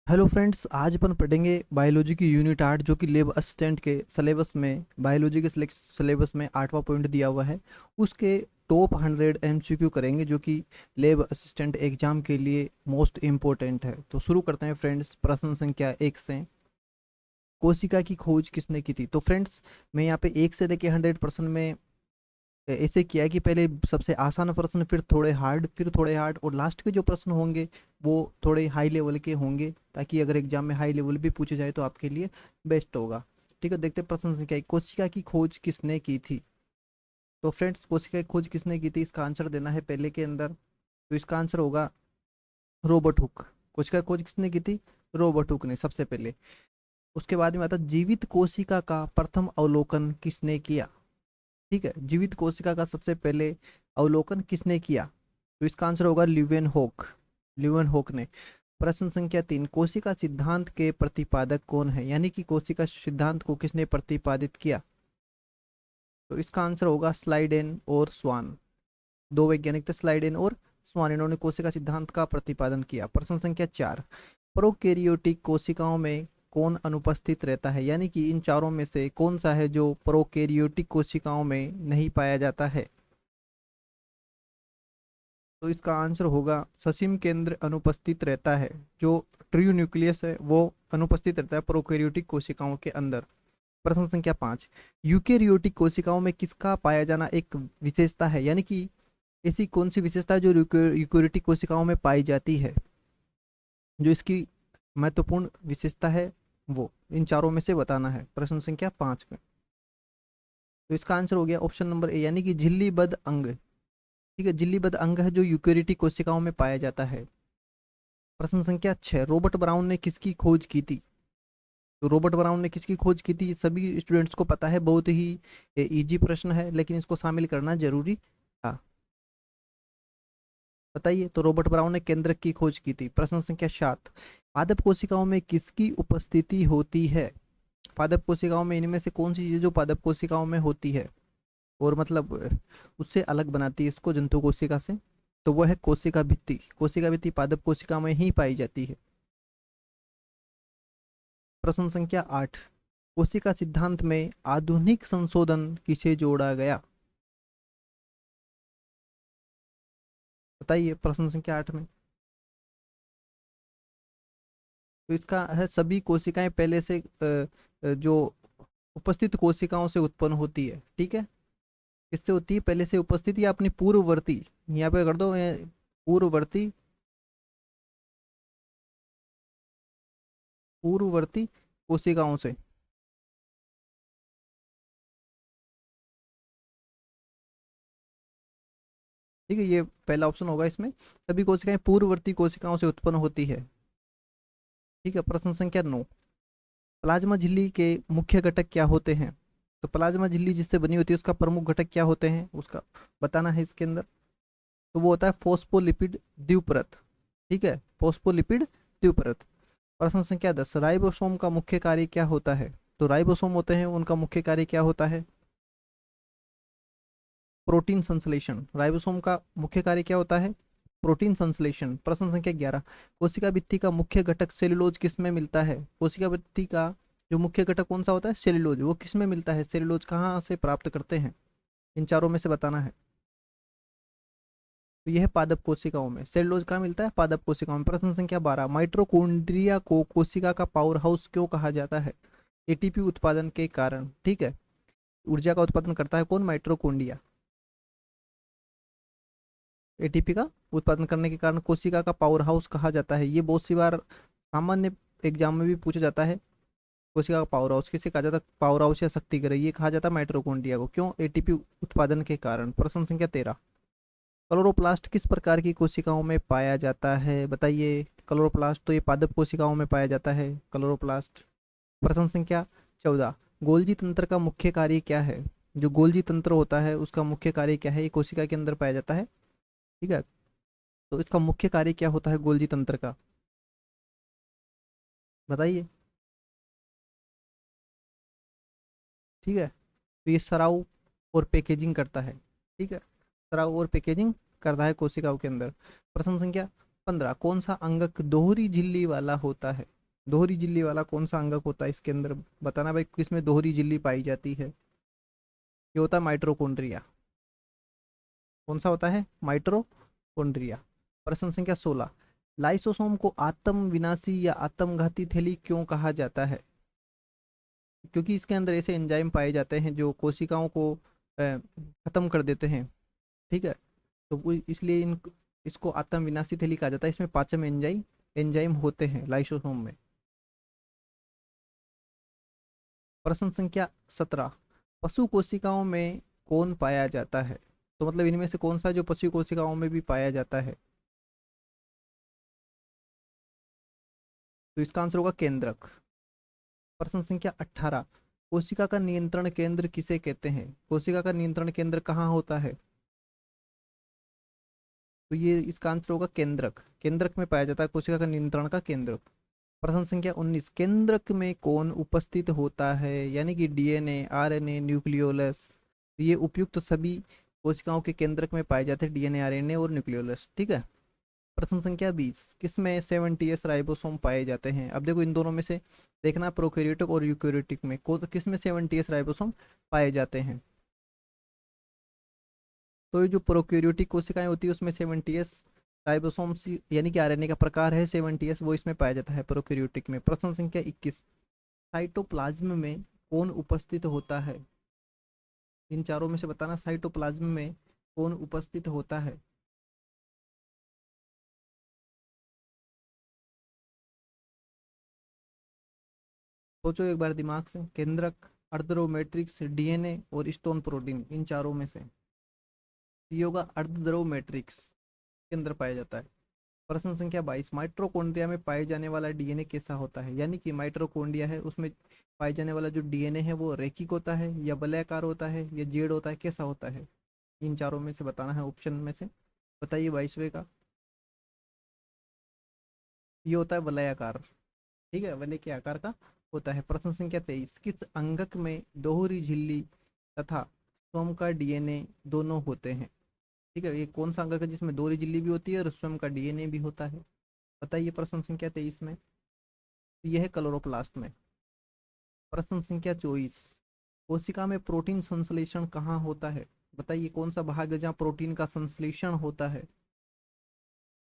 Hello friends, आज अपन पढ़ेंगे biology की यूनिट 8 जो कि लैब असिस्टेंट के सिलेबस में बायोलॉजी के सिलेबस में 8वां पॉइंट दिया हुआ है। उसके टॉप 100 एमसीक्यू करेंगे जो कि लैब असिस्टेंट एग्जाम के लिए मोस्ट इम्पोर्टेंट है। तो शुरू करते हैं फ्रेंड्स, प्रश्न संख्या 1 से। कोशिका की खोज किसने की थी? तो फ्रेंड्स, मैं यहाँ पे 1 से लेके 100% में ऐसे किया है कि पहले सबसे आसान प्रश्न, फिर थोड़े हार्ड, फिर थोड़े हार्ड, और लास्ट के जो प्रश्न होंगे वो थोड़े हाई लेवल के होंगे, ताकि अगर एग्जाम में हाई लेवल भी पूछे जाए तो आपके लिए बेस्ट होगा। ठीक है, देखते हैं प्रश्न संख्या 1, कोशिका की खोज किसने की थी? तो फ्रेंड्स, कोशिका की खोज किसने की थी, इसका आंसर देना है पहले के अंदर। तो इसका आंसर होगा रॉबर्ट हुक। कोशिका की खोज किसने की थी? रॉबर्ट हुक ने सबसे पहले। उसके बाद में आता जीवित कोशिका का प्रथम अवलोकन किसने किया? ठीक है, जीवित कोशिका का सबसे पहले अवलोकन किसने किया? तो इसका आंसर होगा ल्यूवेनहोक। ल्यूवेनहोक ने। प्रश्न संख्या 3, कोशिका सिद्धांत के प्रतिपादक कौन है? यानी कि कोशिका सिद्धांत को किसने प्रतिपादित किया? तो इसका आंसर होगा स्लाइडेन और स्वान। दो वैज्ञानिक थे, स्लाइडेन और स्वान, इन्होंने कोशिका सिद्धांत का प्रतिपादन किया। प्रश्न संख्या 4, प्रोकैरियोटिक कोशिकाओं में कौन अनुपस्थित रहता है? यानी कि इन चारों में से कौन सा है जो प्रोकैरियोटिक कोशिकाओं में नहीं पाया जाता है? तो इसका आंसर होगा ससीम केंद्र अनुपस्थित रहता है। जो ट्रू न्यूक्लियस है वो अनुपस्थित रहता है प्रोकैरियोटिक कोशिकाओं के अंदर। प्रश्न संख्या 5, यूकेरियोटिक कोशिकाओं में किसका पाया जाना एक विशेषता है? यानी कि ऐसी कौन सी विशेषता है जो यूकेरियोटिक कोशिकाओं में पाई जाती है, जो इसकी महत्वपूर्ण विशेषता है, वो इन चारों में से बताना है प्रश्न संख्या 5 में। तो इसका आंसर हो गया ऑप्शन नंबर ए, यानी कि झिल्लीबद्ध अंग। ठीक है, झिल्लीबद्ध अंग है जो यूकेरियोटिक कोशिकाओं में पाया जाता है। प्रश्न संख्या 6, रॉबर्ट ब्राउन ने किसकी खोज की थी? तो रॉबर्ट ब्राउन ने किसकी खोज की थी? सभी स्टूडेंट्स को पता है, बहुत ही इजी प्रश्न है, लेकिन इसको शामिल करना जरूरी था। बताइए, तो रॉबर्ट ब्राउन ने केंद्रक की खोज की थी। प्रश्न संख्या 7, पादप कोशिकाओं में किसकी उपस्थिति होती है? पादप कोशिकाओं में इनमें से कौन सी चीज जो पादप कोशिकाओं में होती है और मतलब उससे अलग बनाती है इसको जंतु कोशिका से? तो वह है कोशिका भित्ति। कोशिका भित्ति पादप कोशिका में ही पाई जाती है। प्रश्न संख्या 8, कोशिका सिद्धांत में आधुनिक संशोधन किसे जोड़ा गया? बताइए, प्रश्न संख्या 8 में। तो इसका है सभी कोशिकाएं पहले से जो उपस्थित कोशिकाओं से उत्पन्न होती है। ठीक है, किससे होती है? पहले से उपस्थित या अपनी पूर्ववर्ती, यहाँ पे कर दो पूर्ववर्ती, पूर्ववर्ती कोशिकाओं से। ठीक है, ये पहला ऑप्शन होगा इसमें, सभी कोशिकाएं पूर्ववर्ती कोशिकाओं से उत्पन्न होती है। ठीक है, प्रश्न संख्या 9, प्लाज्मा झिल्ली के मुख्य घटक क्या होते हैं? तो प्लाज्मा झिल्ली जिससे बनी होती है उसका प्रमुख घटक क्या होते हैं, उसका बताना है इसके अंदर। तो वो होता है फोस्फोलिपिड द्विपरत। ठीक है, फोस्फोलिपिड द्विपरत। प्रश्न संख्या 10, राइबोसोम का मुख्य कार्य क्या होता है? तो राइबोसोम होते हैं, उनका मुख्य कार्य क्या होता है? प्रोटीन संश्लेषण। राइबोसोम का मुख्य कार्य क्या होता है? प्रोटीन संश्लेषण। प्रश्न संख्या 11, कोशिका भित्ति का मुख्य घटक सेलुलोज किस में मिलता है? कोशिका भित्ति का जो मुख्य घटक कौन सा होता है? सेलुलोज। वो किस में मिलता है? सेलुलोज कहाँ से प्राप्त करते हैं? इन चारों में से बताना है। तो यह है पादप कोशिकाओं में। सेलुलोज कहाँ मिलता है? पादप कोशिकाओं में। प्रश्न संख्या 12, माइटोकॉन्ड्रिया को कोशिका का पावर हाउस क्यों कहा जाता है? एटीपी उत्पादन के कारण। ठीक है, ऊर्जा का उत्पादन करता है कौन? माइटोकॉन्ड्रिया। एटीपी का उत्पादन करने के कारण कोशिका का पावर हाउस कहा जाता है। ये बहुत सी बार सामान्य एग्जाम में भी पूछा जाता है। कोशिका का पावर हाउस किसे कहा जाता है? पावर हाउस या शक्ति ग्रह, ये कहा जाता है माइटोकॉन्ड्रिया को। क्यों? एटीपी उत्पादन के कारण। प्रश्न संख्या 13, क्लोरोप्लास्ट किस प्रकार की कोशिकाओं में पाया जाता है? बताइए, क्लोरोप्लास्ट तो ये पादप कोशिकाओं में पाया जाता है क्लोरोप्लास्ट। प्रश्न संख्या 14, गोल्जी तंत्र का मुख्य कार्य क्या है? जो गोल्जी तंत्र होता है उसका मुख्य कार्य क्या है? ये कोशिका के अंदर पाया जाता है। ठीक है, तो इसका मुख्य कार्य क्या होता है गोल्जी तंत्र का? बताइए। ठीक है, तो ये सराव और पैकेजिंग करता है। ठीक है, सराव और पैकेजिंग करता है कोशिकाओं के अंदर। प्रश्न संख्या 15, कौन सा अंगक दोहरी झिल्ली वाला होता है? दोहरी झिल्ली वाला कौन सा अंगक होता है इसके अंदर, बताना भाई किसमें दोहरी झिल्ली पाई जाती है। ये होता है माइट्रोकॉन्ड्रिया। कौन सा होता है, माइट्रोकॉन्ड्रिया। प्रश्न संख्या 16, लाइसोसोम को आत्म विनाशी या आत्मघाती थैली क्यों कहा जाता है। क्योंकि इसके अंदर ऐसे एंजाइम पाए जाते हैं जो कोशिकाओं को खत्म कर देते हैं, ठीक है। तो इसलिए इसको आत्म विनाशी थैली कहा जाता है। इसमें पाचन एंजाइम एंजाइम होते हैं लाइसोसोम में। प्रश्न संख्या 17, पशु कोशिकाओं में कौन पाया जाता है। तो मतलब इनमें से कौन सा जो पशु कोशिकाओं में भी पाया जाता है। तो इसका आंसर होगा केंद्रक। प्रश्न संख्या 18, कोशिका का नियंत्रण केंद्र किसे कहते हैं। कोशिका का नियंत्रण केंद्र कहाँ होता है। तो ये इसका आंसर होगा केंद्रक। केंद्रक में पाया जाता है कोशिका का नियंत्रण का केंद्रक। प्रश्न संख्या 19, केंद्रक में कौन उपस्थित होता है, यानी कि डीएनए, आरएनए, न्यूक्लियोलस। ये उपयुक्त सभी कोशिकाओं के केंद्रक में पाए जाते हैं, डीएनए, आरएनए और न्यूक्लियोलस, ठीक है। प्रश्न संख्या 20, किसमें 70s राइबोसोम पाए जाते हैं। अब देखो इन दोनों में से देखना, प्रोकैरियोटिक और यूकैरियोटिक में किसमें 70s राइबोसोम पाए जाते हैं। तो ये जो प्रोकैरियोटिक कोशिकाएं होती है उसमें 70s राइबोसोम्स यानी कि आरएनए का प्रकार है 70s, वो इसमें पाया जाता है प्रोकैरियोटिक में। प्रश्न संख्या 21, साइटोप्लाज्म में कौन उपस्थित होता है। इन चारों में से बताना, साइटोप्लाज्म में कौन उपस्थित होता है। सोचो एक बार दिमाग से, केंद्रक, अर्धध्रुव मैट्रिक्स, डीएनए और स्टोन प्रोटीन, इन चारों में से ये होगा अर्धध्रुव मैट्रिक्स के अंदर पाया जाता है। प्रश्न संख्या 22, माइट्रोकॉन्ड्रिया में पाए जाने वाला डीएनए कैसा होता है। यानी कि माइट्रोकॉन्ड्रिया है उसमें पाए जाने वाला जो डीएनए है वो रेखिक होता है या वलयाकार होता है या जेड होता है, कैसा होता है। इन चारों में से बताना है, ऑप्शन में से बताइए 22वें का। ये होता है वलयाकार, ठीक है, वलय के आकार का होता है। प्रश्न संख्या 23, किस अंगक में दोहरी झिल्ली तथा स्वयं का डीएनए दोनों होते हैं। ठीक है, ये कौन सा अंगक है जिसमें दोहरी झिल्ली भी होती है और स्वयं का डीएनए भी होता है, बताइए प्रश्न संख्या 23 में। तो यह है क्लोरोप्लास्ट में। प्रश्न संख्या 24, कोशिका में प्रोटीन संश्लेषण कहाँ होता है। बताइए कौन सा भाग है जहाँ प्रोटीन का संश्लेषण होता है।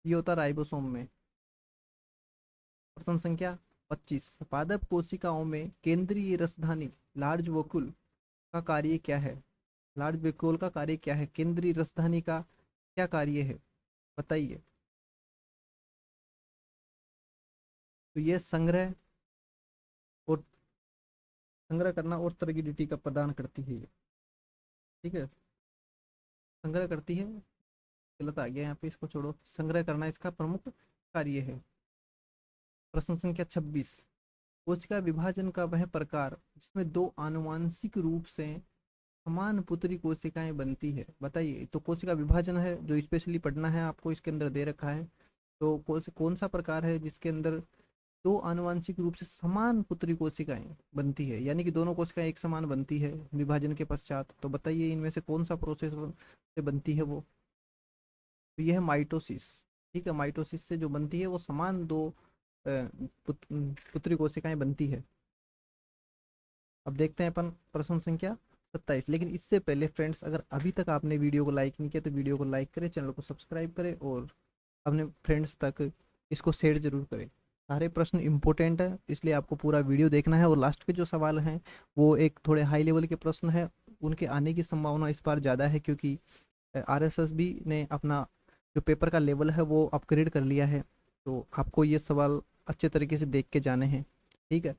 ये होता है राइबोसोम में। प्रश्न संख्या 25, पादप कोशिकाओं में केंद्रीय रसधानी लार्ज वोकुल का कार्य क्या है। लार्ज वेक्यूल का कार्य क्या है, केंद्रीय रसधानी का क्या कार्य है, बताइए। तो ये और संग्रह करना और तरगिडिटी का प्रदान करती है ये, ठीक है, संग्रह करती है। गलत आ गया यहाँ पे, इसको छोड़ो, संग्रह करना इसका प्रमुख कार्य है। प्रश्न संख्या 26, कोशिका विभाजन का वह प्रकार जिसमें दो आनुवांशिक रूप से समान पुत्री कोशिकाएं बनती है, बताइए। तो कोशिका विभाजन है जो स्पेशली पढ़ना है आपको, इसके अंदर दे रखा है। तो कौन सा प्रकार है जिसके अंदर दो आनुवांशिक रूप से समान पुत्री कोशिकाएं बनती है, यानी कि दोनों कोशिकाएं एक समान बनती है विभाजन के पश्चात। तो बताइए इनमें से कौन सा प्रोसेस से बनती है वो। तो यह है माइटोसिस, ठीक है, माइटोसिस से जो बनती है वो समान दो पुत्री कोशिकाएं बनती है। अब देखते हैं अपन प्रश्न संख्या 27, लेकिन इससे पहले फ्रेंड्स, अगर अभी तक आपने वीडियो को लाइक नहीं किया तो वीडियो को लाइक करें, चैनल को सब्सक्राइब करें और अपने फ्रेंड्स तक इसको शेयर जरूर करें। सारे प्रश्न इंपॉर्टेंट है इसलिए आपको पूरा वीडियो देखना है, और लास्ट के जो सवाल हैं वो एक थोड़े हाई लेवल के प्रश्न है, उनके आने की संभावना इस बार ज़्यादा है क्योंकि आरएसएसबी ने अपना जो पेपर का लेवल है वो अपग्रेड कर लिया है। तो आपको ये सवाल अच्छे तरीके से देख के जाने हैं, ठीक है।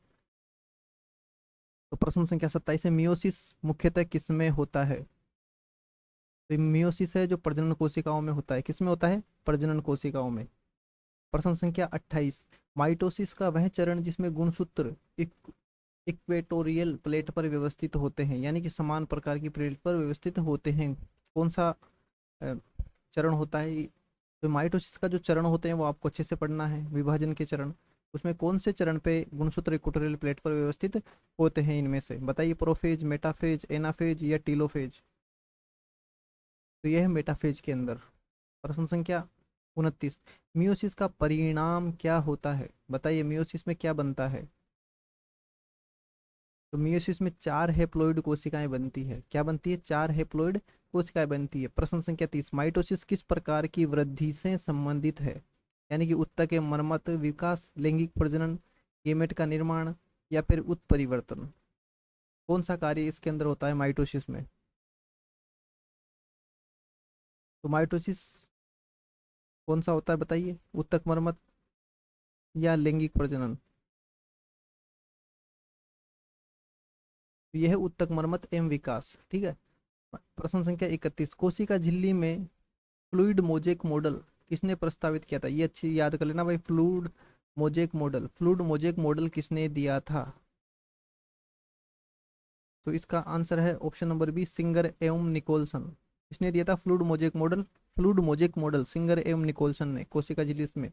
तो प्रश्न संख्या 27 है, मियोसिस मुख्यतः किसमें होता है। तो मियोसिस है जो प्रजनन कोशिकाओं में होता है, किसमें होता है, प्रजनन कोशिकाओं में। प्रश्न संख्या 28, माइटोसिस का वह चरण जिसमें गुणसूत्र इक्वेटोरियल प्लेट पर व्यवस्थित होते हैं, यानी कि समान प्रकार की प्लेट पर व्यवस्थित होते हैं, कौन सा चरण होता है। तो माइटोसिस का जो चरण होते हैं वो आपको अच्छे से पढ़ना है, विभाजन के चरण, उसमें कौन से चरण पे गुणसूत्र इक्वेटोरियल प्लेट पर व्यवस्थित होते हैं इनमें से, बताइए। प्रोफेज, मेटाफेज, एनाफेज या टीलोफेज। तो यह है मेटाफेज के अंदर। प्रश्न संख्या 29। मियोसिस का परिणाम क्या होता है, बताइए मियोसिस में क्या बनता है। तो मियोसिस में 4 हेप्लॉइड कोशिकाएं बनती है, क्या बनती है, 4 हेप्लॉइड कोशिकाएं बनती है। प्रश्न संख्या 30। माइटोसिस किस प्रकार की वृद्धि से संबंधित है, यानी कि उत्तक के मरम्मत, विकास, लैंगिक प्रजनन, गेमेट का निर्माण, या फिर उत्परिवर्तन। कौन सा कार्य इसके अंदर होता है माइटोसिस में। तो माइटोसिस कौन सा होता है बताइए, उत्तक मरम्मत या लैंगिक प्रजनन। तो यह है उत्तक मरम्मत एवं विकास, ठीक है। प्रश्न संख्या 31। कोशिका झिल्ली में फ्लूइड मोजेक मॉडल किसने प्रस्तावित किया था, ये अच्छी याद कर लेना भाई, fluid mosaic model, fluid mosaic model किसने दिया था। तो इसका आंसर है ऑप्शन नंबर बी, सिंगर एवं निकोलसन। किसने दिया था fluid mosaic model, fluid mosaic model singer एवं निकोलसन ने कोशिका झिल्ली में।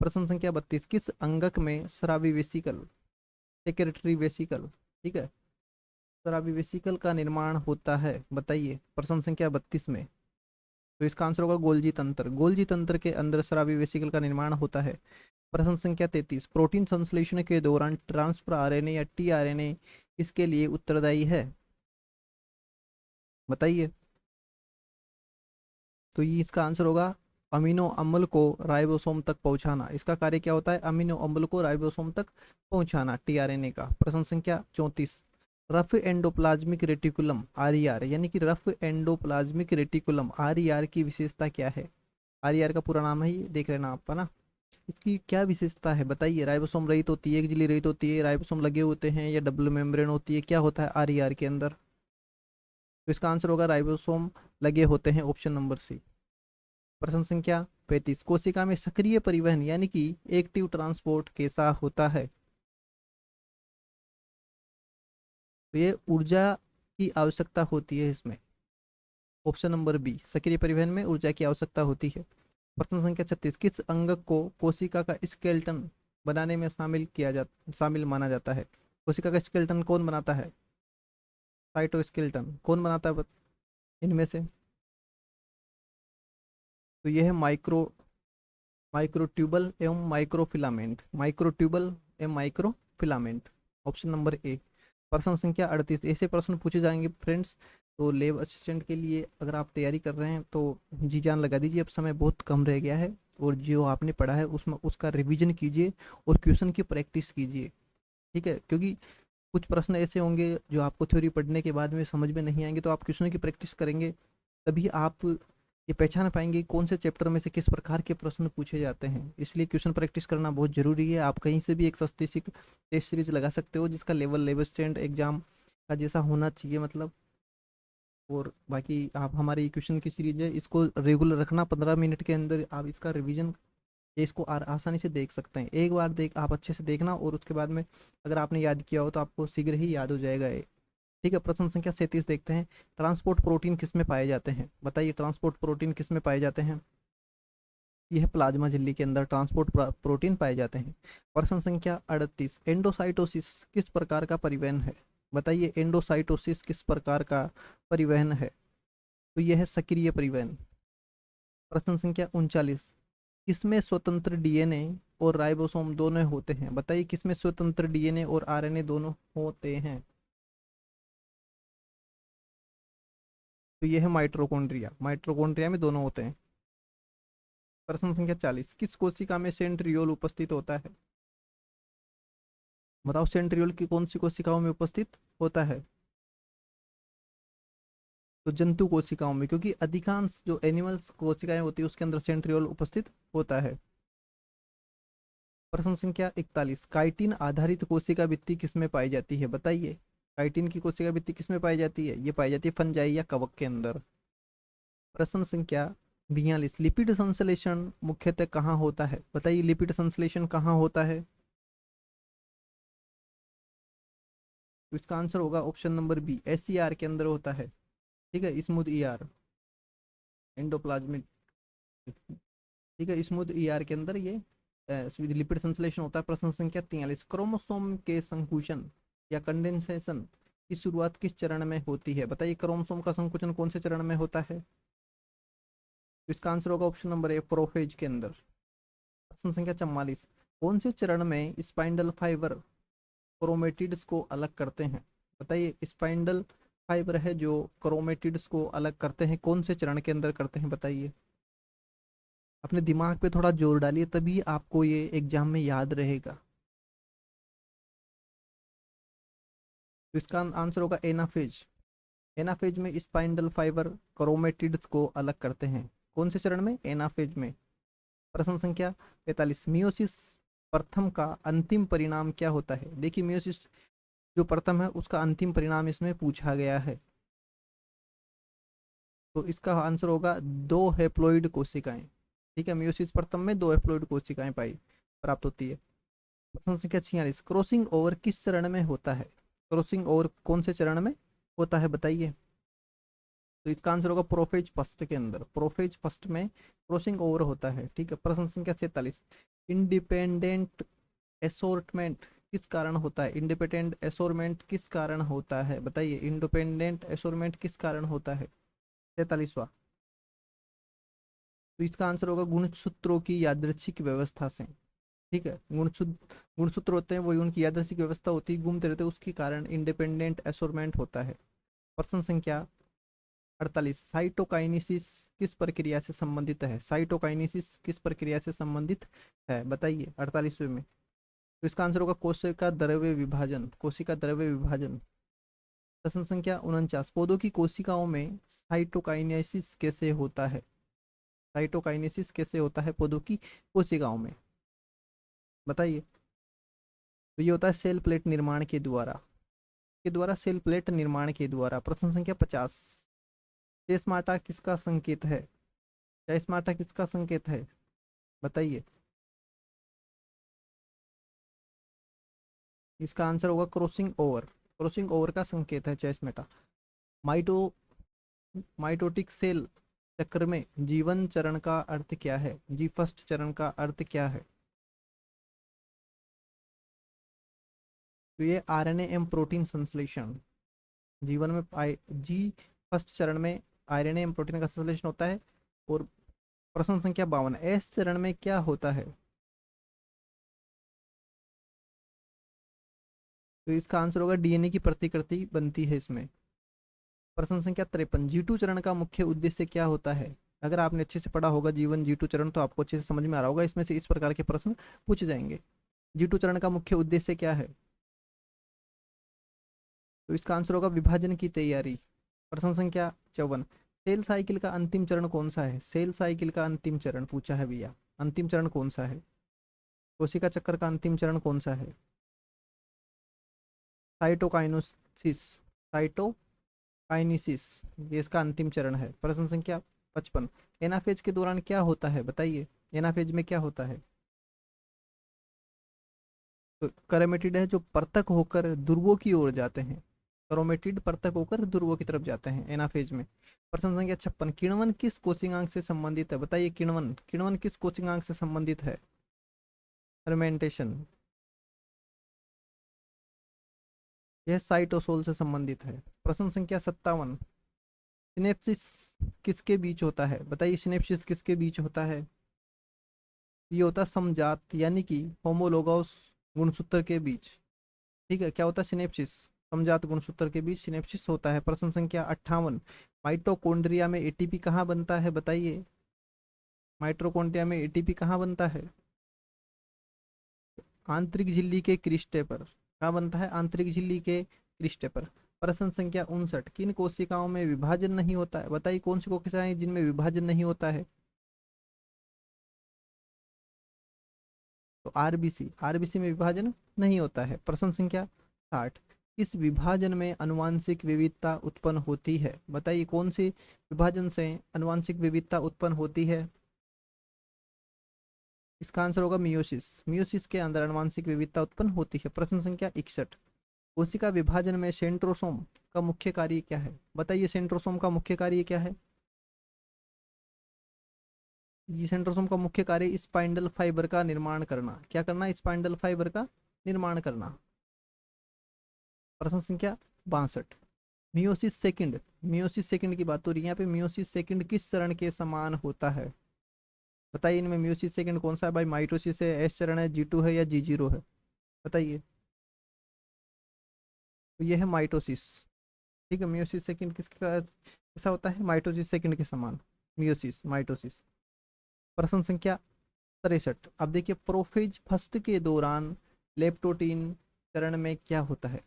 प्रश्न संख्या 32। किस अंगक में स्रावी वेसिकल, सेक्रेटरी वेसिकल, ठीक है, स्रावी वेसिकल का निर्माण होता है, बताइए प्रश्न संख्या 32 में। तो इसका आंसर होगा गोल्जी तंत्र, गोल्जी तंत्र के अंदर स्रावी वेसिकल का निर्माण होता है। प्रश्न संख्या 33। प्रोटीन संश्लेषण के दौरान ट्रांसफर आरएनए या टी आरएनए इसके लिए उत्तरदायी है, बताइए। तो ये इसका आंसर होगा अमीनो अम्ल को राइबोसोम तक पहुंचाना, इसका कार्य क्या होता है, अमीनो अम्ल को राइबोसोम तक पहुंचाना टीआरएनए का। प्रश्न संख्या 34। रफ एंडोप्लाज्मिक रेटिकुलम आरईआर, यानी कि रफ एंडोप्लाज्मिक रेटिकुलम आरईआर की विशेषता क्या है। आरईआर का पूरा नाम है, ये देख लेना आपका ना। इसकी क्या विशेषता है बताइए, राइबोसोम रहित होती है, एक झिल्ली रहित होती है, राइबोसोम लगे होते हैं, या डबल मेम्ब्रेन होती है, क्या होता है आरईआर के अंदर। तो इसका आंसर होगा राइबोसोम लगे होते हैं, ऑप्शन नंबर सी। प्रश्न संख्या 35। कोशिका में सक्रिय परिवहन यानी कि एक्टिव ट्रांसपोर्ट कैसा होता है। तो ये ऊर्जा की आवश्यकता होती है इसमें, ऑप्शन नंबर बी, सक्रिय परिवहन में ऊर्जा की आवश्यकता होती है। प्रश्न संख्या 36। किस अंग को कोशिका का स्केलेटन बनाने में शामिल माना जाता है। कोशिका का स्केलेटन कौन बनाता है, साइटोस्केलेटन कौन बनाता है इनमें से। तो यह है माइक्रोट्यूबल एवं माइक्रोफिलामेंट, माइक्रोट्यूबल एवं माइक्रोफिलामेंट, ऑप्शन नंबर ए। प्रश्न संख्या 38। ऐसे प्रश्न पूछे जाएंगे फ्रेंड्स, तो लेब असिस्टेंट के लिए अगर आप तैयारी कर रहे हैं तो जी जान लगा दीजिए, अब समय बहुत कम रह गया है, और जो आपने पढ़ा है उसमें उसका रिवीजन कीजिए और क्वेश्चन की प्रैक्टिस कीजिए, ठीक है। क्योंकि कुछ प्रश्न ऐसे होंगे जो आपको थ्योरी पढ़ने के बाद में समझ में नहीं आएंगे, तो आप क्वेश्चन की प्रैक्टिस करेंगे तभी आप ये पहचान पाएंगे कौन से चैप्टर में से किस प्रकार के प्रश्न पूछे जाते हैं। इसलिए क्वेश्चन प्रैक्टिस करना बहुत जरूरी है। आप कहीं से भी एक सस्ती सी टेस्ट सीरीज लगा सकते हो जिसका लेवल स्टैंड एग्जाम का जैसा होना चाहिए मतलब। और बाकी आप हमारी क्वेश्चन की सीरीज है, इसको रेगुलर रखना, 15 मिनट के अंदर आप इसका रिवीजन इसको आसानी से देख सकते हैं। एक बार देख आप अच्छे से देखना, और उसके बाद में अगर आपने याद किया हो तो आपको शीघ्र ही याद हो जाएगा ये, ठीक है। प्रश्न संख्या 37 देखते हैं। ट्रांसपोर्ट प्रोटीन किस में पाए जाते हैं, बताइए ट्रांसपोर्ट प्रोटीन किस में पाए जाते हैं। यह प्लाज्मा झिल्ली के अंदर ट्रांसपोर्ट प्रोटीन पाए जाते हैं। प्रश्न संख्या 38। एंडोसाइटोसिस किस प्रकार का परिवहन है, बताइए एंडोसाइटोसिस किस प्रकार का परिवहन है। तो यह है सक्रिय परिवहन। प्रश्न संख्या 39। किसमें स्वतंत्र डीएनए और राइबोसोम दोनों होते हैं, बताइए किसमें स्वतंत्र डीएनए और आरएनए दोनों होते हैं। तो यह है माइटोकॉन्ड्रिया, माइटोकॉन्ड्रिया में दोनों होते हैं। प्रश्न संख्या 40। किस कोशिका में सेंट्रियोल उपस्थित होता है, बताओ सेंट्रियोल की कौन सी कोशिकाओं में उपस्थित होता है। तो जंतु कोशिकाओं में, क्योंकि अधिकांश जो एनिमल्स कोशिकाएं होती है उसके अंदर सेंट्रियोल उपस्थित होता है। प्रश्न संख्या 41। काइटिन आधारित कोशिका भित्ति किसमें पाई जाती है, बताइए काइटिन की कोशिका भित्ति किसमें पाई जाती है, ये पाई जाती है फंजाई या कवक के अंदर। प्रश्न संख्या 42। लिपिड संश्लेषण मुख्यतः कहाँ होता है, बताइए लिपिड संश्लेषण कहाँ होता है। तो इसका आंसर होगा ऑप्शन नंबर बी, एसईआर के अंदर होता है, ठीक है, स्मूथ ईआर, एंडोप्लाज्मिक, ठीक है, स्मूथ ईआर के अंदर ये लिपिड संश्लेषण होता है। प्रश्न संख्या 43। क्रोमोसोम के संकुचन या कंडेंसेशन की शुरुआत किस चरण में होती है, बताइए क्रोमोसोम का संकुचन कौन से चरण में होता है। तो इसका आंसर होगा ऑप्शन नंबर ए, प्रोफेज के अंदर। प्रश्न संख्या 44, कौन से चरण में स्पाइंडल फाइबर क्रोमेटिड्स को अलग करते हैं? बताइए, स्पाइंडल फाइबर है जो क्रोमेटिड्स को अलग करते हैं, कौन से चरण के अंदर करते हैं बताइए। अपने दिमाग पे थोड़ा जोर डालिए, तभी आपको ये एग्जाम में याद रहेगा। तो इसका आंसर होगा एनाफेज। एनाफेज में स्पाइंडल फाइबर क्रोमेटिड्स को अलग करते हैं, कौन से चरण में? एनाफेज में। प्रश्न संख्या 45, मियोसिस प्रथम का अंतिम परिणाम क्या होता है? देखिए, मियोसिस जो प्रथम है उसका अंतिम परिणाम इसमें पूछा गया है। तो इसका आंसर होगा दो हेप्लॉइड कोशिकाएं। ठीक है, मियोसिस प्रथम में दो हेप्लॉइड कोशिकाएं पाई प्राप्त होती है। प्रश्न संख्या 46, क्रॉसिंग ओवर किस चरण में होता है? क्रॉसिंग ओवर कौन से चरण में होता है बताइए। तो इसका आंसर होगा प्रोफेज फर्स्ट के अंदर। प्रोफेज फर्स्ट में क्रॉसिंग ओवर होता है। ठीक है, प्रश्न संख्या 47, इंडिपेंडेंट एसोर्टमेंट किस कारण होता है? इंडिपेंडेंट एसोर्टमेंट किस कारण होता है बताइए। इंडिपेंडेंट एसोर्टमेंट किस कारण होता है? 43वां। तो इसका आंसर होगा गुणसूत्रों की यादृच्छिक व्यवस्था से। ठीक है, गुणसूत्र होते हैं, वही उनकी यादृच्छिक व्यवस्था होती है, घूमते रहते हैं, उसके कारण इंडिपेंडेंट एसोर्टमेंट होता है। प्रश्न संख्या 48, साइटोकाइनेसिस किस प्रक्रिया से संबंधित है? साइटोकाइनेसिस किस प्रक्रिया से संबंधित है बताइए 48वें में। तो इसका आंसर होगा कोशिका द्रव्य विभाजन। कोशिका द्रव्य विभाजन। प्रश्न संख्या 49, पौधों की कोशिकाओं में साइटोकाइनेसिस कैसे होता है? साइटोकाइनेसिस कैसे होता है पौधों की कोशिकाओं में बताइए। तो ये होता है सेल प्लेट निर्माण के द्वारा सेल प्लेट निर्माण के द्वारा। प्रश्न संख्या 50, चेस्माटा किसका संकेत है? चेस्माटा किसका संकेत है बताइए। इसका आंसर होगा क्रॉसिंग ओवर। क्रॉसिंग ओवर का संकेत है चेस्मेटा। माइटो माइटोटिक सेल चक्र में जीवन चरण का अर्थ क्या है? जी फर्स्ट चरण का अर्थ क्या है? तो ये आरएनए एवं प्रोटीन संश्लेषण जीवन में जी फर्स्ट चरण में आरएनए एवं प्रोटीन का संश्लेषण होता है। और प्रश्न संख्या 52, एस चरण में क्या होता है? तो इसका आंसर होगा डीएनए की प्रतिकृति बनती है इसमें। प्रश्न संख्या 53, G2 चरण का मुख्य उद्देश्य क्या होता है? अगर आपने अच्छे से पढ़ा होगा जीवन G2 चरण तो आपको अच्छे से समझ में आ रहा होगा, इसमें से इस प्रकार के प्रश्न पूछे जाएंगे। G2 चरण का मुख्य उद्देश्य क्या है? तो इसका आंसर होगा विभाजन की तैयारी। प्रश्न संख्या 54, सेल साइकिल का अंतिम चरण कौन सा है? सेल साइकिल का अंतिम चरण पूछा है भैया, अंतिम चरण कौन सा है? कोशिका चक्र का अंतिम चरण कौन सा है? साइटोकाइनोसिस। साइटोकाइनेसिस ये इसका अंतिम चरण है। प्रश्न संख्या 55, एनाफेज के दौरान क्या होता है बताइए। एनाफेज में क्या होता है? तो कैरोमेटिड है जो परतक होकर ध्रुवों की ओर जाते हैं। कैरोमेटिड परतक होकर ध्रुवों की तरफ जाते हैं एनाफेज में। प्रश्न संख्या 56, किण्वन किस कोशिकांग से संबंधित है बताइए। किण्वन किण्वन किस कोशिकांग से संबंधित है? फर्मेंटेशन। यह साइटोसोल से संबंधित है। प्रश्न संख्या 57, सिनेप्सिस किसके बीच होता है बताइए। सिनेप्सिस किसके बीच होता है? ये होता है समजात यानी कि होमोलोगस गुणसूत्र के बीच। ठीक है, क्या होता है? सिनेप्सिस। समजात गुणसूत्र के बीच सिनेप्सिस होता है। प्रश्न संख्या 58, माइटोकॉन्ड्रिया में एटीपी कहाँ बनता है बताइए। माइटोकॉन्ड्रिया में एटीपी कहाँ बनता है? आंतरिक झिल्ली के क्रिस्टे पर। कहाँ बनता है? आंतरिक झिल्ली के क्रिस्टे पर। प्रश्न संख्या 59, किन कोशिकाओं में विभाजन नहीं होता है बताइए। कौन सी कोशिकाएं जिनमें विभाजन नहीं होता है? तो आरबीसी। आरबीसी में विभाजन नहीं होता है। प्रश्न संख्या 60, किस विभाजन में अनुवांशिक विविधता उत्पन्न होती है बताइए। कौन सी विभाजन से अनुवांशिक विविधता उत्पन्न होती है? इसका आंसर होगा मियोसिस। मियोसिस के अंदर अनुवांशिक विविधता उत्पन्न होती है। प्रश्न संख्या 61, कोशिका विभाजन में सेंट्रोसोम का मुख्य कार्य क्या है बताइए। सेंट्रोसोम का मुख्य कार्य क्या है? ये सेंट्रोसोम का मुख्य कार्य स्पाइंडल फाइबर का निर्माण करना। क्या करना? स्पाइंडल फाइबर का निर्माण करना। प्रश्न संख्या 62, मियोसिस सेकंड की बात हो रही है यहाँ पे। मियोसिस सेकंड किस चरण के समान होता है? बताइए इनमें मियोसिस सेकंड कौन सा है भाई? माइटोसिस है, एस चरण है, G2 है या G0 है? बताइए। तो ये है माइटोसिस। ठीक है, मियोसिस सेकंड किसका कैसा होता है? माइटोसिस सेकंड के समान। Meiosis, mitosis. प्रश्न संख्या 63। अब देखिए, प्रोफेज फर्स्ट के दौरान लेप्टोटीन चरण में क्या होता है?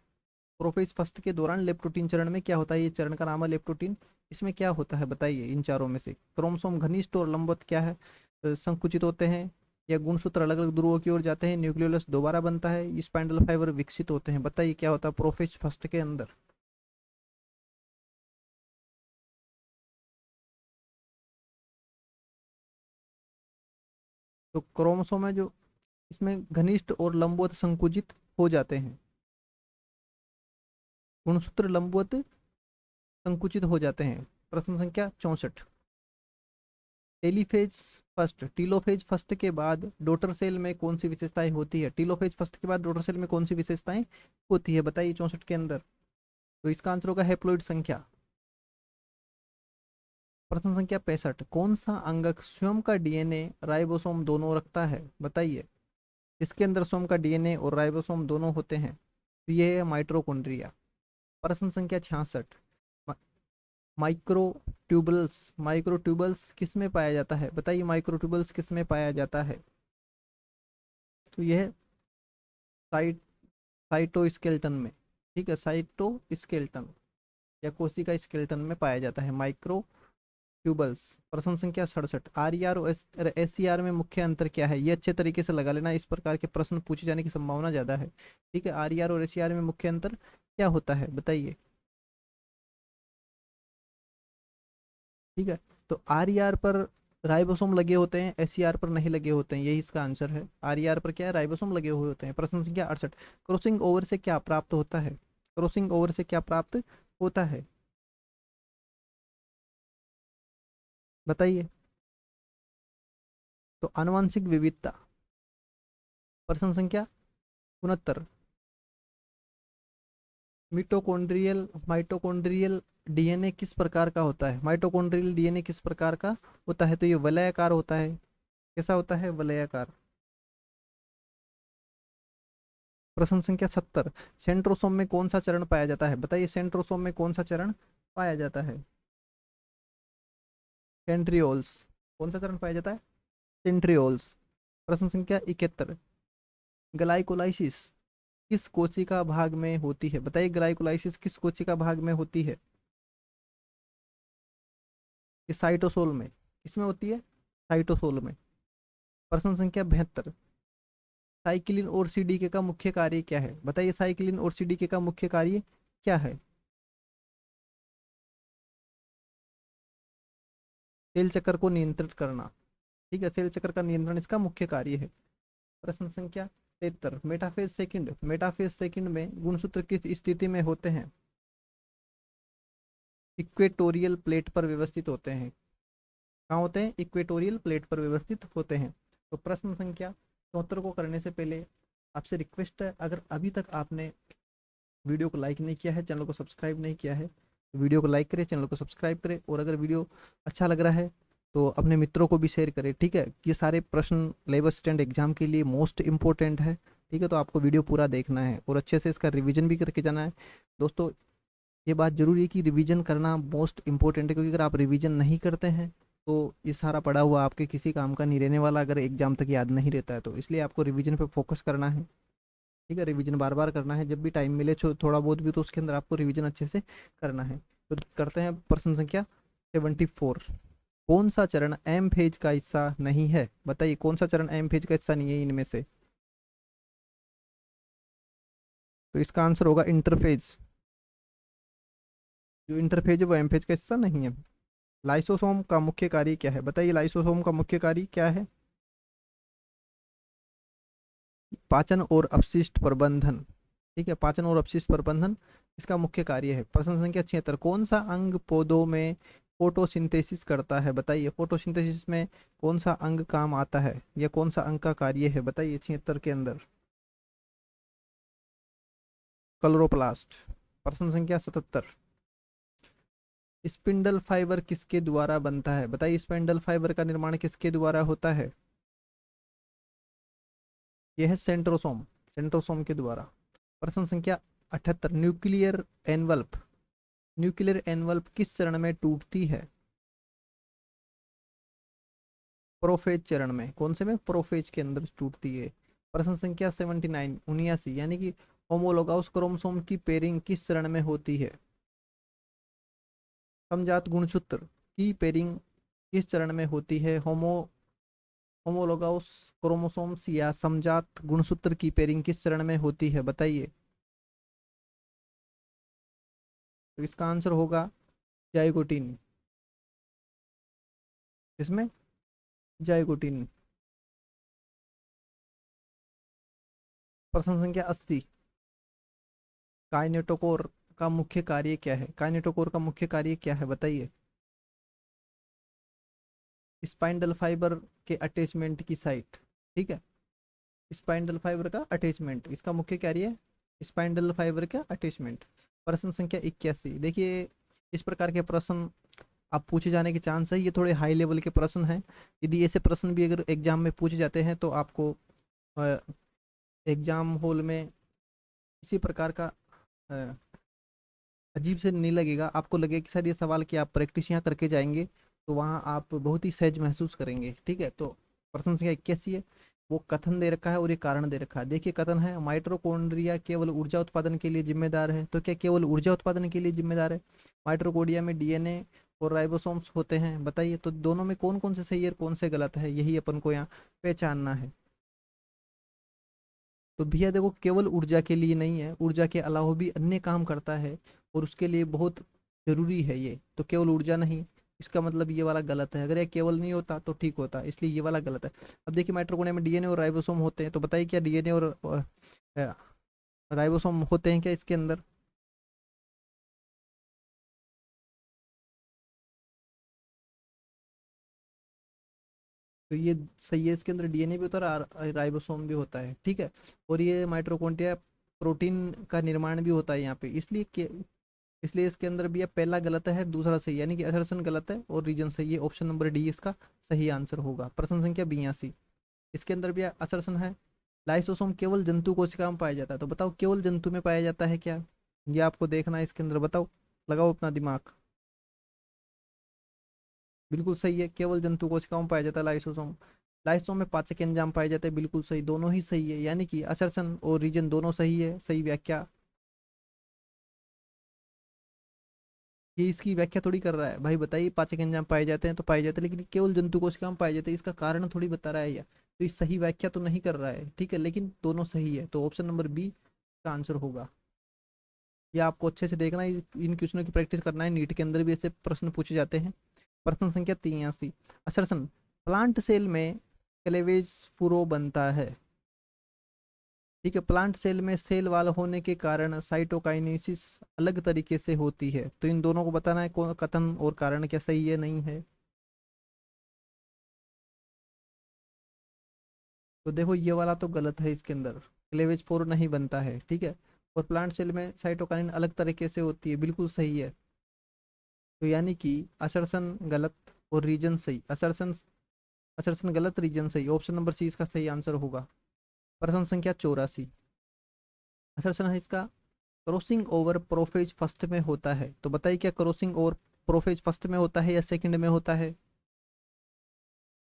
प्रोफेज फर्स्ट के दौरान लेप्टोटीन चरण में क्या होता है? ये चरण का नाम है लेप्टोटीन। इसमें क्या होता है बताइए इन चारों में से? क्रोमोसोम घनिष्ठ और लंबवत क्या है? संकुचित होते हैं, या गुणसूत्र अलग अलग ध्रुवों की ओर जाते हैं, न्यूक्लियोलस दोबारा बनता है, स्पाइंडल फाइबर विकसित होते हैं? बताइए क्या होता है प्रोफेज फर्स्ट के अंदर? तो क्रोमोसोम है जो इसमें घनिष्ठ और लंबवत संकुचित हो जाते हैं, गुणसूत्र लंबवत संकुचित हो जाते हैं। प्रश्न संख्या 64। टेलीफेज फर्स्ट, टीलोफेज फर्स्ट के बाद डोटर सेल में कौन सी विशेषताएं होती है? टीलोफेज फर्स्ट के बाद डोटर सेल में कौन सी विशेषताएं होती है? बताइए 64 के अंदर। तो इसका आंसर होगा हैप्लॉइड संख्या। प्रश्न संख्या 65। कौन सा अंगक स्वयं का डीएनए राइबोसोम दोनों रखता है? बताइए। इसके अंदर स्वयं का डीएनए और राइबोसोम दोनों होते हैं, तो ये है माइटोकॉन्ड्रिया। प्रश्न संख्या 66। माइक्रोट्यूबल्स, माइक्रोट्यूबल्स किस में पाया जाता है? बताइए माइक्रोट्यूबल्स किस में पाया जाता है? तो यह साइट साइटोस्केलेटन में। ठीक है, साइटोस्केलेटन या कोशिका स्केलेटन में पाया जाता है माइक्रोट्यूबल्स। प्रश्न संख्या 67। आरईआर और एससीआर में मुख्य अंतर क्या है? ये अच्छे तरीके से लगा लेना, इस प्रकार के प्रश्न पूछे जाने की संभावना ज्यादा है। ठीक है, आरईआर और एससीआर में मुख्य अंतर क्या होता है बताइए। ठीक है, तो आर ई आर पर राइबोसोम लगे होते हैं, एस सी आर पर नहीं लगे होते हैं, यही इसका आंसर है। आर ई आर पर क्या है? राइबोसोम लगे हुए होते हैं। प्रश्न संख्या 68। क्रॉसिंग ओवर से क्या प्राप्त होता है? क्रॉसिंग ओवर से क्या प्राप्त होता है बताइए। तो आनुवंशिक विविधता। प्रश्न संख्या 69। मिटोकॉन्ड्रियल माइटोकॉन्ड्रियल डीएनए किस प्रकार का होता है? माइटोकॉन्ड्रियल डीएनए किस प्रकार का होता है? तो ये वलयाकार होता है। कैसा होता है? वलयाकार। प्रश्न संख्या 70। सेंट्रोसोम में कौन सा चरण पाया जाता है? बताइए सेंट्रोसोम में कौन सा चरण पाया जाता है? सेंट्रियोल्स। कौन सा चरण पाया जाता है? सेंट्रियोल्स। प्रश्न संख्या 71। ग्लाइकोलाइसिस किस कोशिका भाग में होती है? बताइए ग्लाइकोलाइसिस किस कोशिका भाग में होती है? ये साइटोसोल में। किसमें होती है? साइटोसोल में। प्रश्न संख्या 72। साइक्लिन और सीडीके का मुख्य कार्य क्या है? बताइए साइक्लिन और सीडीके का मुख्य कार्य क्या है? सेल चक्र को नियंत्रित करना। ठीक है, सेल चक्र का नियंत्रण इसका मुख्य कार्य है। प्रश्न संख्या 73। मेटाफेज सेकंड में गुणसूत्र किस स्थिति में होते हैं? इक्वेटोरियल प्लेट पर व्यवस्थित होते हैं। कहाँ होते हैं? इक्वेटोरियल प्लेट पर व्यवस्थित होते हैं। तो प्रश्न संख्या 74 को करने से पहले आपसे रिक्वेस्ट है, अगर अभी तक आपने वीडियो को लाइक नहीं किया है, चैनल को सब्सक्राइब नहीं किया है, तो वीडियो को लाइक करें, चैनल को सब्सक्राइब करें, और अगर वीडियो अच्छा लग रहा है तो अपने मित्रों को भी शेयर करें। ठीक है, ये सारे प्रश्न लेबर स्टैंड एग्जाम के लिए मोस्ट इंपॉर्टेंट है। ठीक है, तो आपको वीडियो पूरा देखना है और अच्छे से इसका रिवीजन भी करके जाना है। दोस्तों, ये बात जरूरी है कि रिवीजन करना मोस्ट इंपॉर्टेंट है, क्योंकि अगर आप रिवीजन नहीं करते हैं तो ये सारा पढ़ा हुआ आपके किसी काम का नहीं रहने वाला, अगर एग्जाम तक याद नहीं रहता है तो। इसलिए आपको रिवीजन पे फोकस करना है। ठीक है, रिवीजन बार बार करना है, जब भी टाइम मिले थोड़ा बहुत भी, तो उसके अंदर आपको रिवीजन अच्छे से करना है। तो करते हैं प्रश्न संख्या 74। कौन सा चरण एम फेज का हिस्सा नहीं है? बताइए कौन सा चरण एम फेज का हिस्सा नहीं है इनमें से? तो इसका आंसर होगा इंटरफेज। जो इंटरफेज है वो एम फेज का हिस्सा नहीं है। लाइसोसोम का मुख्य कार्य क्या है? बताइए लाइसोसोम का मुख्य कार्य क्या है? पाचन और अपशिष्ट प्रबंधन। ठीक है, पाचन और अपशिष्ट प्रबंधन इसका मुख्य कार्य है। प्रश्न संख्या 76। कौन सा अंग पौधों में फोटोसिंथेसिस करता है? बताइए फोटोसिंथेसिस में कौन सा अंग काम आता है, या कौन सा अंग का कार्य है? बताइए 76 के अंदर। क्लोरोप्लास्ट। प्रश्न संख्या 77। स्पिंडल फाइबर किसके द्वारा बनता है, बताइए स्पिंडल फाइबर का निर्माण किसके द्वारा होता है। यह है सेंट्रोसोम, सेंट्रोसोम के द्वारा। प्रश्न संख्या 78, न्यूक्लियर एनवल्प, न्यूक्लियर एनवल्प किस चरण में टूटती है। प्रोफेज चरण में, कौन से में, प्रोफेज के अंदर टूटती है। प्रश्न संख्या 79, 79 यानी कि होमोलोगाउस क्रोमोसोम की पेयरिंग किस चरण में होती है। समजात गुणसूत्र की पेयरिंग किस चरण में होती है। होमोलोगाउस क्रोमोसोम्स या समजात गुणसूत्र की पेयरिंग किस चरण में होती है, बताइए। तो इसका आंसर होगा जाइगोटिन। इसमें जाइगोटिन। प्रश्न संख्या 80, काइनेटोकोर का मुख्य कार्य क्या है, काइनेटोकोर का मुख्य कार्य क्या है, बताइए। स्पाइंडल फाइबर के अटैचमेंट की साइट, ठीक है, स्पाइंडल फाइबर का अटैचमेंट इसका मुख्य कार्य है, स्पाइंडल फाइबर का अटैचमेंट। प्रश्न संख्या 81, देखिए इस प्रकार के प्रश्न आप पूछे जाने के चांस है, ये थोड़े हाई लेवल के प्रश्न हैं। यदि ऐसे प्रश्न भी अगर एग्जाम में पूछे जाते हैं तो आपको एग्जाम हॉल में इसी प्रकार का अ, अजीब से नहीं लगेगा, आपको लगेगा कि सर ये सवाल कि आप प्रैक्टिस यहाँ करके जाएंगे तो वहाँ आप बहुत ही सहज महसूस करेंगे, ठीक है। तो प्रश्न संख्या 81 है, वो कथन दे रखा है और ये कारण दे रखा है। देखिए कथन है, माइटोकॉन्ड्रिया केवल ऊर्जा उत्पादन के लिए जिम्मेदार है, तो क्या केवल ऊर्जा उत्पादन के लिए जिम्मेदार है। माइटोकॉन्ड्रिया में डीएनए और राइबोसोम्स होते हैं, बताइए। तो दोनों में कौन कौन से सही है और कौन से गलत है, यही अपन को यहाँ पहचानना है। तो भैया देखो, केवल ऊर्जा के लिए नहीं है, ऊर्जा के अलावा भी अन्य काम करता है और उसके लिए बहुत जरूरी है ये, तो केवल ऊर्जा नहीं, इसका मतलब ये वाला गलत है। अगर ये केवल नहीं होता तो ठीक होता, इसलिए ये वाला गलत है। अब देखिए माइटोकॉन्ड्रिया में डीएनए और राइबोसोम होते हैं, तो बताइए क्या डीएनए और राइबोसोम होते हैं क्या इसके अंदर। तो ये सही है, इसके अंदर डीएनए भी होता है और राइबोसोम भी होता है, ठीक है। और ये माइटोकॉन्ड्रिया प्रोटीन का निर्माण भी होता है यहाँ पे, इसलिए इसके अंदर भी ये पहला गलत है, दूसरा सही, यानी कि असर्शन गलत है और रीजन सही है। ऑप्शन नंबर डी इसका सही आंसर होगा। प्रश्न संख्या 82, इसके अंदर भी असर्शन है, लाइसोसोम केवल जंतु कोशिका में पाया जाता है, तो बताओ केवल जंतु में पाया जाता है क्या, ये आपको देखना है इसके अंदर, बताओ, लगाओ अपना दिमाग। बिल्कुल सही है, केवल जंतु कोशिकाओं में पाया जाता है लाइसोसोम। लाइसोसोम में पाचक एंजाइम पाए जाते हैं, बिल्कुल सही, दोनों ही सही है, यानी कि असर्शन और रीजन दोनों सही है, सही व्याख्या। ये इसकी व्याख्या थोड़ी कर रहा है भाई, बताइए पाचक एंजाइम पाए जाते हैं तो पाए जाते हैं, लेकिन केवल जंतु कोशिका में पाए जाते हैं, इसका कारण थोड़ी बता रहा है या, तो इस सही व्याख्या तो नहीं कर रहा है, ठीक है, लेकिन दोनों सही है, तो ऑप्शन नंबर बी का आंसर होगा। ये आपको अच्छे से देखना है, इन क्वेश्चनों की प्रैक्टिस करना है, नीट के अंदर भी ऐसे प्रश्न पूछे जाते हैं। प्रश्न संख्या 83, असर्शन, प्लांट सेल में क्लेवेज फुरो बनता है, ठीक है, प्लांट सेल में सेल वाल होने के कारण साइटोकाइनेसिस अलग तरीके से होती है, तो इन दोनों को बताना है कौन कथन और कारण क्या सही है नहीं है। तो देखो ये वाला तो गलत है, इसके अंदर क्लेवेज फोर नहीं बनता है, ठीक है, और प्लांट सेल में साइटोकाइनिन अलग तरीके से होती है, बिल्कुल सही है। तो यानी कि असर्शन गलत और रीजन सही, असर्शन असर्शन गलत, रीजन सही, ऑप्शन नंबर सी इसका सही आंसर होगा। प्रश्न संख्या 84, असर्शन है इसका, क्रॉसिंग ओवर प्रोफेज फर्स्ट में होता है, तो बताइए क्या क्रॉसिंग ओवर प्रोफेज फर्स्ट में होता है या सेकंड में होता है।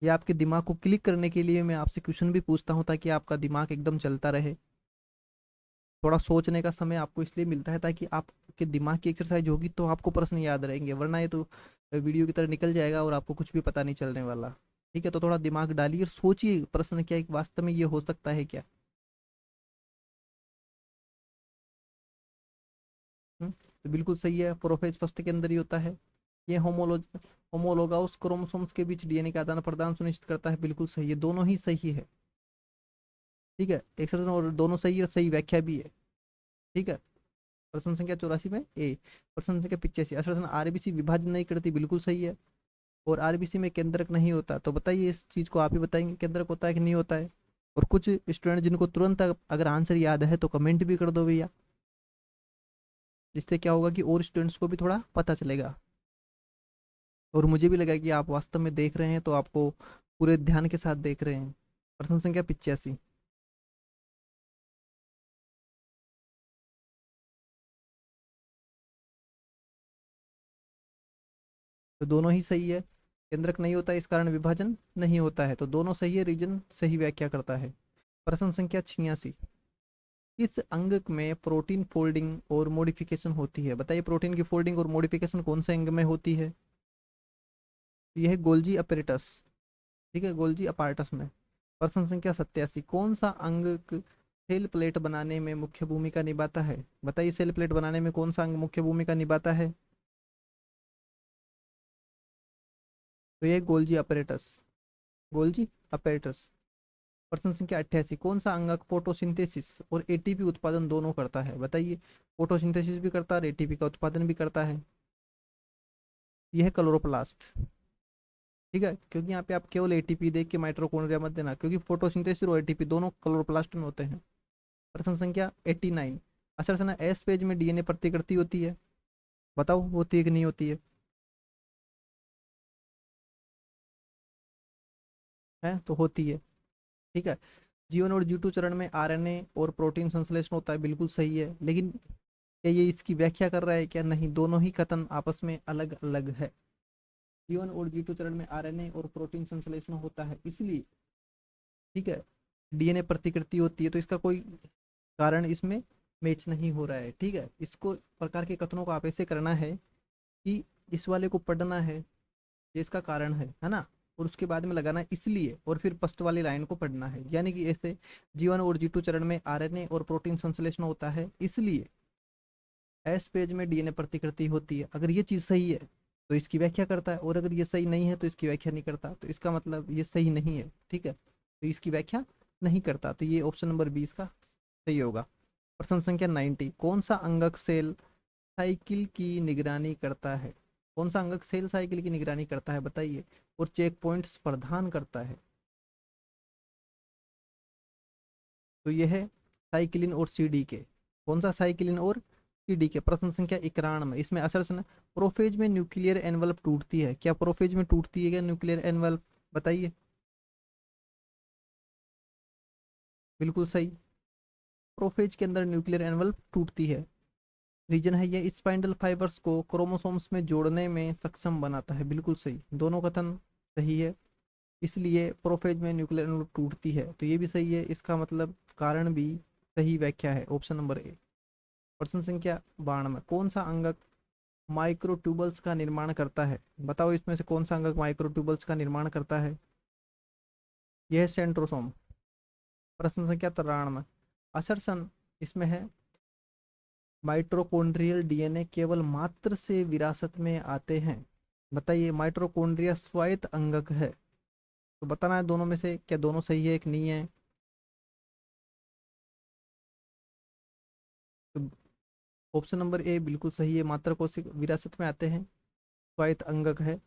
या आपके दिमाग को क्लिक करने के लिए मैं आपसे क्वेश्चन भी पूछता हूँ ताकि आपका दिमाग एकदम चलता रहे। थोड़ा सोचने का समय आपको इसलिए मिलता है ताकि आपके दिमाग की एक्सरसाइज होगी तो आपको प्रश्न याद रहेंगे, वरना ये तो वीडियो की तरह निकल जाएगा और आपको कुछ भी पता नहीं चलने वाला, ठीक है। तो थोड़ा दिमाग डालिए और सोचिए प्रश्न क्या एक वास्तव में ये हो सकता है क्या। तो बिल्कुल सही है, प्रोफेज फर्स्ट के अंदर ही होता है। ये होमोलोगाउस क्रोमोसोम्स के बीच डीएनए का आदान प्रदान सुनिश्चित करता है, बिल्कुल सही है, दोनों ही सही है, ठीक है, एक और दोनों सही है, सही व्याख्या भी है, ठीक है। प्रश्न संख्या 84 में ए। प्रश्न संख्या 85, असल आरबीसी विभाजन नहीं करती, बिल्कुल सही है, और आरबीसी में केंद्रक नहीं होता, तो बताइए इस चीज को आप ही बताएंगे केंद्रक होता है कि नहीं होता है। और कुछ स्टूडेंट जिनको तुरंत अगर आंसर याद है तो कमेंट भी कर दो भैया, जिससे क्या होगा कि और स्टूडेंट्स को भी थोड़ा पता चलेगा। और मुझे भी लगा कि आप वास्तव में देख रहे हैं, तो आपको पूरे ध्यान के साथ देख रहे हैं। प्रश्न संख्या 85। तो दोनों ही सही है। केंद्रक नहीं होता, इस कारण विभाजन नहीं होता है, तो दोनों सही है, रीजन सही व्याख्या करता है। प्रश्न संख्या 86। किस अंग में प्रोटीन फोल्डिंग और मॉडिफिकेशन होती है? बताइए, प्रोटीन की फोल्डिंग और मॉडिफिकेशन कौन से अंग में होती है? यह है गोल्जी अपैरेटस। ठीक है, गोल्जी अपार्टस में। प्रश्न संख्या 87। कौन सा अंग सेल प्लेट बनाने में मुख्य भूमिका निभाता है? बताइए, सेल प्लेट बनाने में कौन सा अंग मुख्य भूमिका निभाता है? तो यह गोल्जी अपैरेटस। Golgi apparatus. प्रश्न संख्या 88। कौन सा अंग फोटोसिंथेसिस और एटीपी उत्पादन दोनों करता है? बताइए, फोटोसिंथेसिस भी करता है और एटीपी का उत्पादन भी करता है। यह है क्लोरोप्लास्ट। ठीक है, क्योंकि यहाँ पे आप केवल एटीपी देख के माइटोकॉन्ड्रिया मत देना, क्योंकि फोटोसिंथेसिस और एटीपी दोनों क्लोरोप्लास्ट में होते हैं। प्रश्न संख्या 89। असरसना एस पेज में डीएनए प्रतिकृति होती है? बताओ, होती है कि नहीं होती है तो होती है। ठीक है। जीवन और जीटू चरण में आरएनए और प्रोटीन संश्लेषण होता है, बिल्कुल सही है, लेकिन क्या ये इसकी व्याख्या कर रहा है? क्या नहीं, दोनों ही कथन आपस में अलग अलग है। जीवन और जीटू चरण में आरएनए और प्रोटीन संश्लेषण होता है, इसलिए ठीक है डीएनए प्रतिकृति होती है, तो इसका कोई कारण इसमें मैच नहीं हो रहा है। ठीक है, इसको प्रकार के कथनों को आप ऐसे करना है कि इस वाले को पढ़ना है, ये इसका कारण है ना, और उसके बाद में लगाना है इसलिए, और फिर फर्स्ट वाली लाइन को पढ़ना है, यानी कि ऐसे जीवन और जीटू चरण में आरएनए और प्रोटीन संश्लेषण होता है, इसलिए एस पेज में डीएनए प्रतिकृति होती है। अगर ये चीज़ सही है तो इसकी व्याख्या करता है, और अगर ये सही नहीं है तो इसकी व्याख्या नहीं करता, तो इसका मतलब ये सही नहीं है। ठीक है, तो इसकी व्याख्या नहीं करता, तो ये ऑप्शन नंबर 20 का सही होगा। प्रश्न संख्या 90। कौन सा अंगक सेल साइकिल की निगरानी करता है? कौन सा अंगक सेल साइकिल की निगरानी करता है? बताइए, और चेक पॉइंट्स प्रदान करता है? तो यह है साइकिलिन और सीडी के। कौन सा? साइकिलिन और सीडी के। प्रश्न संख्या 91। इसमें असर प्रोफेज में न्यूक्लियर एनवलप टूटती है? क्या प्रोफेज में टूटती है क्या न्यूक्लियर एनवलप? बताइए। बिल्कुल सही, प्रोफेज के अंदर न्यूक्लियर एनवलप टूटती है। रीजन है ये स्पाइंडल फाइबर्स को क्रोमोसोम्स में जोड़ने में सक्षम बनाता है। बिल्कुल सही, दोनों कथन सही है, इसलिए प्रोफेज में न्यूक्लियर एनवलप टूटती है, तो ये भी सही है, इसका मतलब कारण भी सही व्याख्या है, ऑप्शन नंबर ए। प्रश्न संख्या 92। कौन सा अंगक माइक्रोट्यूबल्स का निर्माण करता है? बताओ, इसमें से कौन सा अंगक माइक्रोट्यूबल्स का निर्माण करता है? यह है सेंट्रोसोम। प्रश्न संख्या 93। असरसन इसमें है माइटोकॉन्ड्रियल डीएनए केवल मात्र से विरासत में आते हैं? बताइए, माइटोकॉन्ड्रिया स्वायत्त अंगक है, तो बताना है दोनों में से क्या दोनों सही है कि नहीं है। तो ऑप्शन नंबर ए बिल्कुल सही है, मात्र कोशिक विरासत में आते हैं, स्वायत्त अंगक है।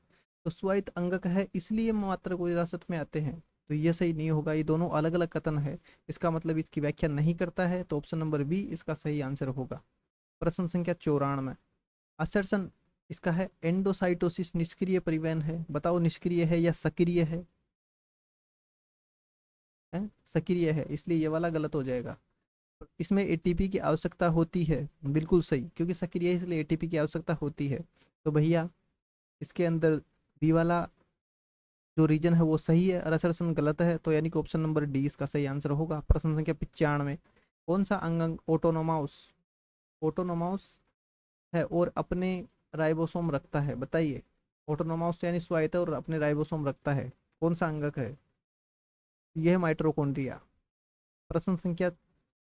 तो स्वायत्त अंगक है इसलिए मात्र को विरासत में आते हैं, तो ये सही नहीं होगा, ये दोनों अलग अलग कथन है, इसका मतलब इसकी व्याख्या नहीं करता है, तो ऑप्शन नंबर बी इसका सही आंसर होगा। प्रश्न संख्या 94। असर्शन इसका है एंडोसाइटोसिस निष्क्रिय परिवहन है? बताओ, निष्क्रिय है या सक्रिय है? सक्रिय है, इसलिए ये वाला गलत हो जाएगा। इसमें एटीपी की आवश्यकता होती है, बिल्कुल सही, क्योंकि सक्रिय है इसलिए एटीपी की आवश्यकता होती है। तो भैया इसके अंदर बी वाला जो रीजन है वो सही है और असरसन गलत है, तो यानी कि ऑप्शन नंबर डी इसका सही आंसर होगा। प्रश्न संख्या 95। कौन सा अंग ऑटोनोमाउस ऑटोनोमाउस है और अपने राइबोसोम रखता है? बताइए, ऑटोनोमाउस यानी स्वायत्त और अपने राइबोसोम रखता है, कौन सा अंगक है? यह है माइटोकॉन्ड्रिया। प्रश्न संख्या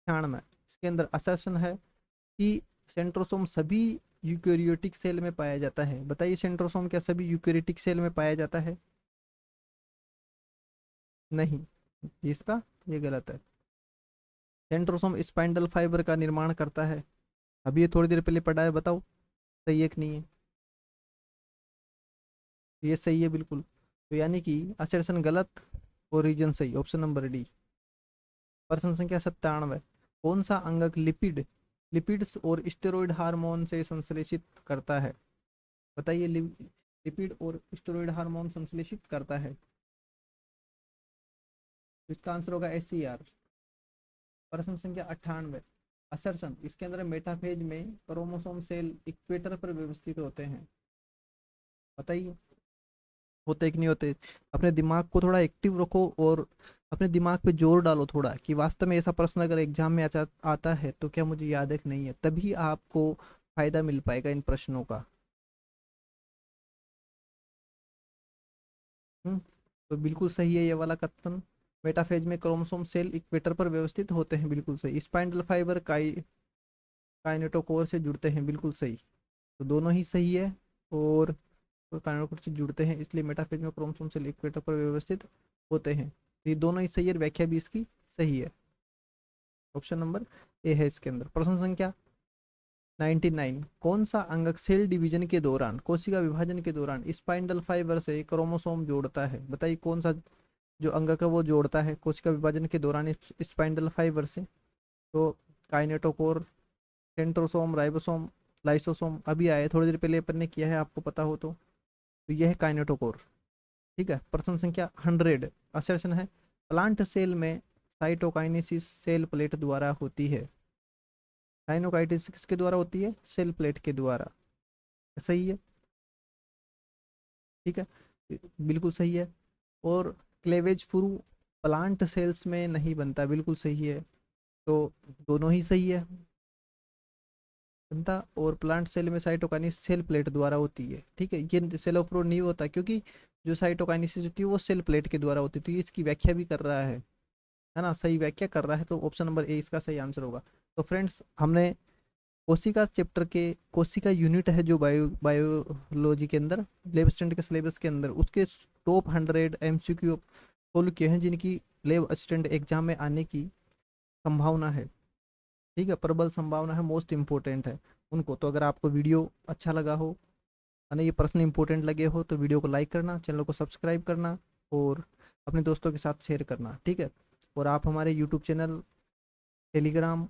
96। इसके अंदर असर्शन है कि सेंट्रोसोम सभी यूकेरियोटिक सेल में पाया जाता है? बताइए, सेंट्रोसोम क्या सभी यूकेरियोटिक सेल में पाया जाता है? नहीं, इसका ये गलत है। सेंट्रोसोम स्पाइंडल फाइबर का निर्माण करता है, अभी ये थोड़ी देर पहले पढ़ा है, बताओ सही है कि नहीं है। ये सही है बिल्कुल, तो यानी कि असर्शन गलत और रीजन सही, ऑप्शन नंबर डी। प्रश्न संख्या 97। कौन सा अंगक लिपिड्स और स्टेरॉइड हार्मोन से संश्लेषित करता है? बताइए, लिपिड और स्टेरॉइड हार्मोन संश्लेषित करता है। इसका आंसर होगा SCR। प्रश्न संख्या 98, असर्शन, इसके अंदर मेटाफेज में क्रोमोसोम सेल इक्वेटर पर व्यवस्थित होते हैं। बताइए होते कि नहीं होते। अपने दिमाग को थोड़ा एक्टिव रखो और अपने दिमाग पे जोर डालो थोड़ा कि वास्तव में ऐसा प्रश्न अगर एग्जाम में आता है तो क्या मुझे याद है कि नहीं है, तभी आपको फायदा मिल पाएगा इन प्रश्नों का। तो बिल्कुल सही है ये वाला कथन। मेटाफेज में क्रोमोसोम सेल इक्वेटर पर व्यवस्थित होते हैं, बिल्कुल सही। स्पाइंडल फाइबर काइनेटोकोर से जुड़ते हैं, बिल्कुल सही। तो दोनों ही सही है। और काइनेटोकोर से जुड़ते हैं इसलिए मेटाफेज में क्रोमोसोम सेल इक्वेटर पर व्यवस्थित होते हैं। तो ये दोनों ही सही है, व्याख्या भी इसकी सही है। ऑप्शन नंबर ए है इसके अंदर। प्रश्न संख्या 99, कौन सा अंगक सेल डिवीजन के दौरान, कोशिका विभाजन के दौरान स्पाइंडल फाइबर से क्रोमोसोम जोड़ता है? बताइए कौन सा जो अंगक है वो जोड़ता है कोशिका विभाजन के दौरान स्पाइंडल फाइबर से? तो काइनेटोकोर, सेंट्रोसोम, राइबोसोम, लाइसोसोम। अभी आए थोड़ी देर पहले अपन ने किया है, आपको पता हो तो यह है काइनेटोकोर। ठीक है। प्रश्न संख्या 100, असर्शन है, प्लांट सेल में साइटोकाइनेसिस सेल प्लेट द्वारा होती है। साइनोकाइटिस किसके द्वारा होती है? सेल प्लेट के द्वारा। सही है। ठीक है, बिल्कुल सही है। और क्लेवेज फ्रू प्लांट सेल्स में नहीं बनता, बिल्कुल सही है। तो दोनों ही सही है, बनता। और प्लांट सेल में साइटोकाइनेसिस सेल प्लेट द्वारा होती है। ठीक है, ये सेल ऑफ फ्रू नहीं होता क्योंकि जो साइटोकाइनेसिस होती है वो सेल प्लेट के द्वारा होती है। तो ये इसकी व्याख्या भी कर रहा है ना, सही व्याख्या कर रहा है। तो ऑप्शन नंबर ए इसका सही आंसर होगा। तो फ्रेंड्स, हमने कोशिका चैप्टर के कोशिका यूनिट है जो बायोलॉजी के अंदर लेब असिस्टेंट के सिलेबस के अंदर, उसके टॉप 100 MCQ सोल्व किए हैं जिनकी लेब असिस्टेंट एग्जाम में आने की संभावना है। ठीक है, प्रबल संभावना है, मोस्ट इंपॉर्टेंट है उनको। तो अगर आपको वीडियो अच्छा लगा हो यानी ये प्रश्न इंपॉर्टेंट लगे हो तो वीडियो को लाइक करना, चैनल को सब्सक्राइब करना और अपने दोस्तों के साथ शेयर करना। ठीक है। और आप हमारे यूट्यूब चैनल, टेलीग्राम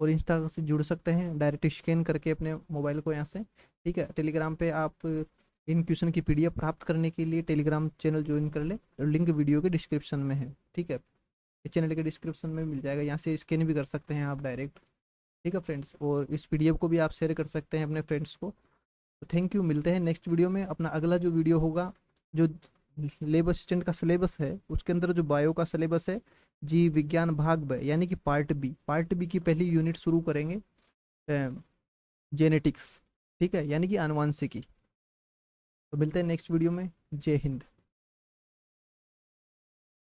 और इंस्टा से जुड़ सकते हैं डायरेक्ट स्कैन करके अपने मोबाइल को यहाँ से। ठीक है, टेलीग्राम पे आप इन क्वेश्चन की PDF प्राप्त करने के लिए टेलीग्राम चैनल ज्वाइन कर ले, लिंक वीडियो के डिस्क्रिप्शन में है। ठीक है, इस चैनल के डिस्क्रिप्शन में मिल जाएगा, यहाँ से स्कैन भी कर सकते हैं आप डायरेक्ट। ठीक है फ्रेंड्स, और इस PDF को भी आप शेयर कर सकते हैं अपने फ्रेंड्स को। तो थैंक यू, मिलते हैं नेक्स्ट वीडियो में। अपना अगला जो वीडियो होगा, जो लेब असिस्टेंट का सिलेबस है उसके अंदर जो बायो का सिलेबस है, जीव विज्ञान भाग ब, यानी कि पार्ट बी की पहली यूनिट शुरू करेंगे, जेनेटिक्स। ठीक है, यानी कि आनुवांशिकी। तो मिलते हैं नेक्स्ट वीडियो में। जय हिंद।